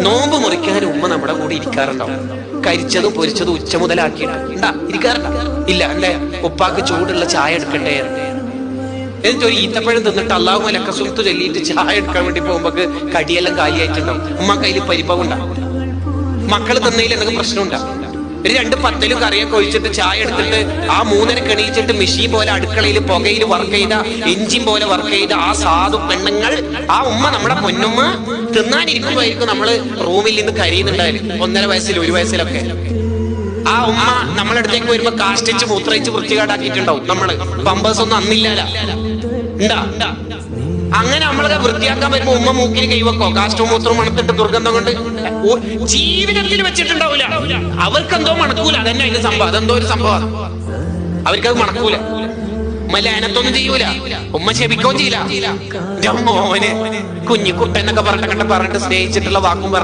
നോമ്പ് മുറിക്കാൻ ഉമ്മ നമ്മുടെ കൂടെ ഇരിക്കാറുണ്ടാവും. കരിച്ചതും പൊരിച്ചതും ഉച്ച മുതലാക്കിയിട്ട് ഇരിക്കാറുണ്ടോ? ഇല്ല അല്ലേ? ഉപ്പാക്ക് ചൂടുള്ള ചായ എടുക്കട്ടെ എന്നിട്ട് ഒരു ഈത്തപ്പഴം തിന്നിട്ട് അള്ളാഹു ലക്ക സുൽത്ത് ചൊല്ലിയിട്ട് ചായ എടുക്കാൻ വേണ്ടി പോകുമ്പോ കടിയെല്ലാം കാലിയായിട്ടുണ്ടാവും. ഉമ്മ കയ്യിൽ പരിഭവം ഉണ്ടാവും. മക്കള് തിന്നതിൽ എന്തെങ്കിലും പ്രശ്നമുണ്ടാവും. ഒരു 2 പത്തലും കറിയൊക്കെ ഒഴിച്ചിട്ട് ചായ എടുത്തിട്ട് ആ 3 കെണിയിച്ചിട്ട് മെഷീൻ പോലെ അടുക്കളയിൽ പുകയിൽ വർക്ക് ചെയ്ത എഞ്ചിൻ പോലെ വർക്ക് ചെയ്ത ആ സാധു പെണ്ണുങ്ങൾ, ആ ഉമ്മ നമ്മുടെ പൊന്നുമ്മ തിന്നാനിരിക്കുമ്പോഴായിരിക്കും നമ്മള് റൂമിൽ നിന്ന് കരയുന്നുണ്ടായാലും 1.5 വയസ്സിൽ 1 വയസ്സിലൊക്കെ. ആ ഉമ്മ നമ്മളടുത്തേക്ക് വരുമ്പോ കാഷ്ടിച്ച് മൂത്രയിച്ച് വൃത്തികേടാക്കിയിട്ടുണ്ടാവും. നമ്മള് പമ്പേഴ്സ് ഒന്നും അന്നില്ലല്ല ഉണ്ടാ. അങ്ങനെ നമ്മളെ വൃത്തിയാക്കാൻ വരുമ്പോ ഉമ്മ മൂക്കിന് കൈവക്കോ? കാഷ്ടവും മൂത്രവും മണത്തിട്ട് ദുർഗന്ധം കൊണ്ട് ജീവിതത്തിൽ വെച്ചിട്ടുണ്ടാവില്ല. അവർക്കെന്തോ മണക്കൂല. അതന്നെ അതിന്റെ സംഭവം. അതെന്തോ ഒരു സംഭവം. അവർക്കത് മണക്കൂല. ഉമ്മ ലാനത്തൊന്നും ചെയ്യൂല. ഉമ്മ ശപിക്കുകയും ചെയ്യില്ല. മോനെ കുഞ്ഞിക്കുട്ട എന്നൊക്കെ പറഞ്ഞിട്ട് സ്നേഹിച്ചിട്ടുള്ള വാക്കും പറഞ്ഞ